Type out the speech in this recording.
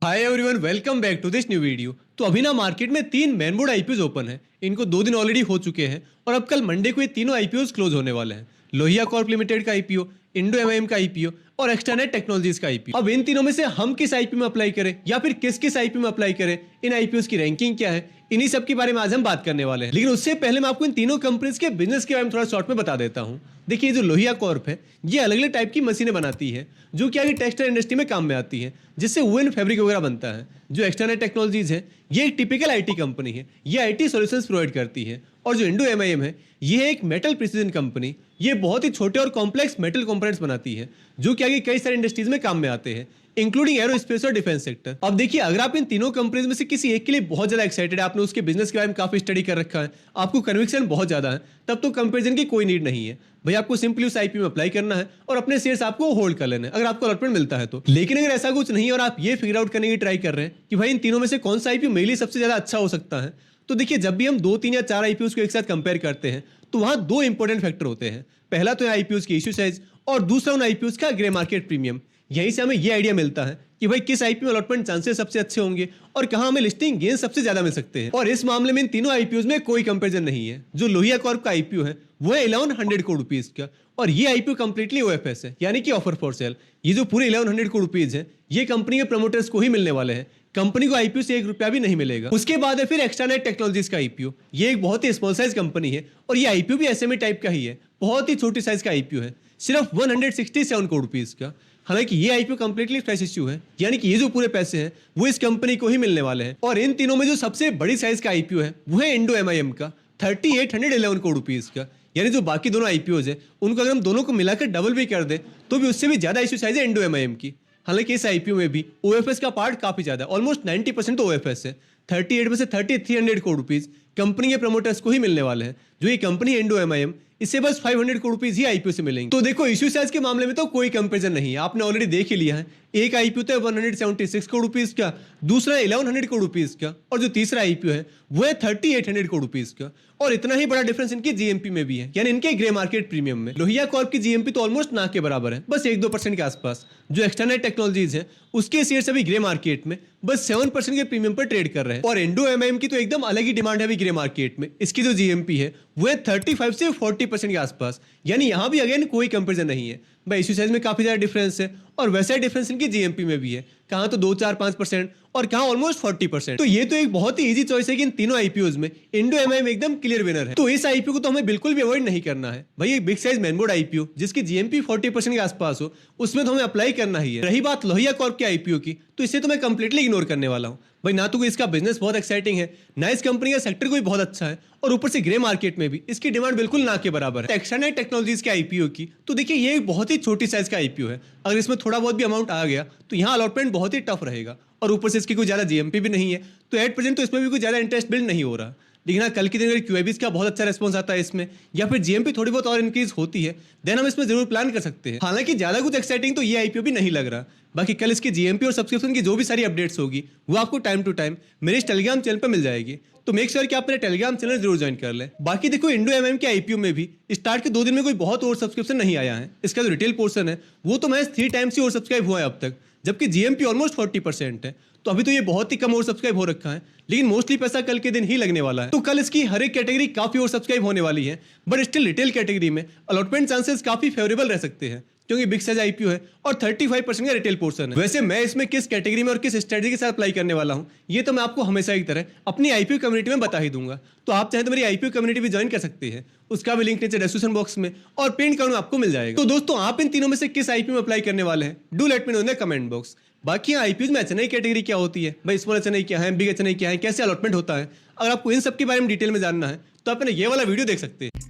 Hi everyone, welcome back to this new video. तो अभी ना मार्केट में 3 मेन बोर्ड आईपीओ ओपन है। इनको 2 दिन ऑलरेडी हो चुके हैं और अब कल मंडे को ये तीनों आईपीओ क्लोज होने वाले हैं। लोहिया कॉर्प लिमिटेड का आईपीओ, इंडो एमआईएम का आईपीओ और एक्सटर्नेट टेक्नोलॉजीज का आईपीओ। अब इन तीनों में से हम किस आईपीओ में अप्लाई करें या फिर किस किस आईपीओ में अप्लाई करें, इन आईपीओ की रैंकिंग क्या है, इन्हीं सब के बारे में आज हम बात करने वाले हैं। लेकिन उससे पहले मैं आपको इन तीनों कंपनीज के बिजनेस के बारे में थोड़ा शॉर्ट में बता देता हूं। देखिए, जो लोहिया कॉर्प है ये अलग अलग टाइप की मशीनें बनाती है जो कि आगे टेक्सटाइल इंडस्ट्री में काम में आती है, जिससे वुलन फैब्रिक वगैरह बनता है। जो एक्सटर्नेट टेक्नोलॉजीज है ये एक टिपिकल आईटी कंपनी है, ये आईटी सॉल्यूशंस प्रोवाइड करती है। और जो इंडो एमआईएम है ये है एक मेटल प्रिसीजन कंपनी, ये बहुत ही छोटे और कॉम्प्लेक्स मेटल कंपोनेंट्स बनाती है जो कि आगे कई सारे इंडस्ट्रीज में काम में आते हैं, इंक्लूडिंग एरोस्पेस और डिफेंस सेक्टर। अब देखिए, अगर आप इन तीनों कंपनीज में से किसी एक के लिए बहुत ज्यादा एक्साइटेड है, आपने उसके बिजनेस के बारे में काफी स्टडी कर रखा है, आपको कन्विक्शन बहुत ज्यादा है, तब तो कंपैरिजन की कोई नीड नहीं है। भाई आपको सिंपली उस आईपीओ में अप्लाई करना है और अपने शेयर्स आपको होल्ड कर लेना है अगर आपको अलॉटमेंट मिलता है तो। लेकिन अगर ऐसा कुछ नहीं है और आप ये फिगर आउट करने की ट्राई कर रहे हैं कि भाई इन तीनों में से कौन सा आईपीओ मेरे लिए सबसे ज्यादा अच्छा हो सकता है, तो देखिए, जब भी हम 2, 3 या 4 आईपीओ को एक साथ कंपेयर करते हैं तो वहां 2 इंपॉर्टेंट फैक्टर होते हैं। पहला तो है आईपीओ की इश्यू साइज और दूसरा उन आईपीओ का ग्रे मार्केट प्रीमियम। यहीं से हमें ये आइडिया मिलता है कि भाई किस आईपीओ में अलॉटमेंट चांसेस सबसे अच्छे होंगे और कहां हमें लिस्टिंग गेन सबसे ज्यादा मिल सकते हैं। और इस मामले में इन तीनों आईपीओ में कोई कंपैरिजन नहीं है। जो लोहिया कॉर्प का आईपीओ है वो है 1100 करोड़ रुपीज का और ये आईपीओ कंप्लीटली ओएफएस है, यानी कि ऑफर फॉर सेल। ये जो पूरे 1100 करोड़ रुपीज है ये कंपनी के प्रमोटर्स को ही मिलने वाले हैं, कंपनी को आईपीओ से 1 रुपया भी नहीं मिलेगा। उसके बाद है फिर एक्सटर्नेट टेक्नोलॉजीज का आईपीओ। ये एक बहुत ही स्मॉल साइज कंपनी है और ये आईपीओ भी एसएमई टाइप का ही है, बहुत ही छोटी साइज का आईपीओ है, सिर्फ 167 करोड़ रुपीज का। हालांकि ये आईपीओ कंप्लीटली फ्रेश इश्यू है, यानी कि ये जो पूरे पैसे हैं वो इस कंपनी को ही मिलने वाले हैं। और इन तीनों में जो सबसे बड़ी साइज का आईपीओ है वो है इंडो एमआईएम का 3811 करोड़ रुपीज का। यानी जो बाकी दोनों आईपीओ है उनको अगर हम दोनों को मिलाकर डबल भी कर दे तो भी उससे भी ज्यादा इश्यू साइज है इंडो एमआईएम की। हालांकि इस आईपीओ में भी ओएफएस का पार्ट काफी ज्यादा, ऑलमोस्ट 90% तो ओएफएस है। 38 में से 3300 करोड़ रुपीज कंपनी के प्रमोटर्स को ही मिलने वाले हैं। जो ये कंपनी इंडो एमआईएम, इससे बस 500 करोड़ रुपीज ही आईपीओ से मिलेंगे। तो देखो, इश्यू साइज के मामले में तो कोई कंपैरिजन नहीं है, आपने ऑलरेडी देख ही लिया है। एक आईपीओ तो 176 करोड़ रुपीज का, दूसरा 1100 करोड़ रुपीज का और जो तीसरा आईपीओ है वो है 3800 करोड़ रुपीज का। और इतना ही बड़ा डिफरेंस इनकी जीएमपी में भी है, यानी इनके ग्रे मार्केट प्रीमियम में। लोहिया कॉर्प की जीएमपी तो ऑलमोस्ट ना के बराबर है, बस 1-2% के आसपास। जो एक्सटर्नेट टेक्नोलॉजीज है उसके शेयर्स अभी ग्रे मार्केट में बस 7% के प्रीमियम पर ट्रेड कर रहे हैं। और इंडो एमआईएम की तो एकदम अलग ही डिमांड है अभी ग्रे मार्केट में। इसकी जो जीएमपी है वो है 35 से 40% के आसपास, यानी यहां भी अगेन कोई कंपैरिजन नहीं है। भाई इश्यू साइज में काफी ज्यादा डिफरेंस है और वैसा ही डिफरेंस इनकी जीएमपी में भी है, कहां तो 2-4-5% और कहां ऑलमोस्ट 40%। तो ये तो एक बहुत ही इजी चॉइस है कि इन तीनों आईपीओ में इंडो एमआईएम एकदम क्लियर विनर है। तो इस आईपीओ को तो हमें बिल्कुल भी अवॉइड नहीं करना है। भाई एक बिग साइज मेनबोर्ड आईपीओ जिसकी जीएमपी 40% के आसपास हो, उसमें तो हमें अप्लाई करना ही है। रही बात लोहिया कॉर्प के आईपीओ की, तो इसे तो मैं कंप्लीटली इग्नोर करने वाला हूं। भाई ना तो इसका बिजनेस बहुत एक्साइटिंग है, ना इस कंपनी का सेक्टर कोई बहुत अच्छा है, और ऊपर से ग्रे मार्केट में भी इसकी डिमांड बिल्कुल ना के बराबर है। एक्सटर्नेट टेक्नोलॉजीज के आईपीओ की, तो देखिए ये एक बहुत ही छोटी साइज का आईपीओ है। अगर इसमें थोड़ा बहुत भी अमाउंट आ गया तो यहाँ अलॉटमेंट बहुत ही टफ रहेगा, और ऊपर से इसकी कोई ज्यादा जीएमपी भी नहीं है, तो एट प्रेजेंट तो इसमें भी कोई ज्यादा इंटरेस्ट बिल्ड नहीं हो रहा। लेकिन हाँ, कल के दिन अगर क्यूआईबीज का बहुत अच्छा रिस्पॉन्स आता है इसमें, या फिर जीएमपी थोड़ी बहुत और इंक्रीज होती है, देन हम इसमें जरूर प्लान कर सकते हैं। हालांकि ज्यादा कुछ एक्साइटिंग तो ये आईपीओ भी नहीं लग रहा। बाकी कल इसकी जीएमपी और सब्सक्रिप्शन की जो भी सारी अपडेट्स होगी वो आपको टाइम टू टाइम मेरे इस टेलीग्राम चैनल पर मिल जाएगी, तो मेक श्योर कि आप मेरे टेलीग्राम चैनल जरूर ज्वाइन कर लें। बाकी देखो, इंडो एमआईएम के आईपीओ में भी स्टार्ट के 2 दिन में कोई बहुत और सब्सक्रिप्शन नहीं आया है। इसका जो रिटेल पोर्शन है वो तो महज 3 टाइम्स ही और सब्सक्राइब हुआ है अब तक, जबकि जीएमपी ऑलमोस्ट 40% है। तो अभी तो ये बहुत ही कम और सब्सक्राइब हो रखा है, लेकिन मोस्टली पैसा कल के दिन ही लगने वाला है। तो कल इसकी हर एक कैटेगरी काफी और सब्सक्राइब होने वाली है, बट स्टिल रिटेल कैटेगरी में अलॉटमेंट चांसेस काफी फेवरेबल रह सकते हैं, क्योंकि बिग साइज आईपीओ है और 35% का रिटेल पोर्शन है। वैसे मैं इसमें किस कैटेगरी में और किस स्ट्रेटजी के साथ अप्लाई करने वाला हूं, ये तो मैं आपको हमेशा की तरह अपनी आईपीओ कम्युनिटी में बता ही दूंगा। तो आप चाहे तो मेरी आईपीओ कम्युनिटी भी ज्वाइन कर सकते हैं, उसका भी लिंक नीचे डिस्क्रिप्शन बॉक्स में और पिन कार्ड में आपको मिल जाएगा। तो दोस्तों, आप इन तीनों में से किस आईपीओ में अप्लाई करने वाले हैं, do let me know in the comment box. बाकी आईपीओ में एचएनआई कैटेगरी क्या होती है, भाई स्मॉल एचएनआई क्या है, बिग एचएनआई क्या है, कैसे अलॉटमेंट होता है, अगर आपको इन सब के बारे में डिटेल में जानना है तो आप ये वाला वीडियो देख सकते हैं।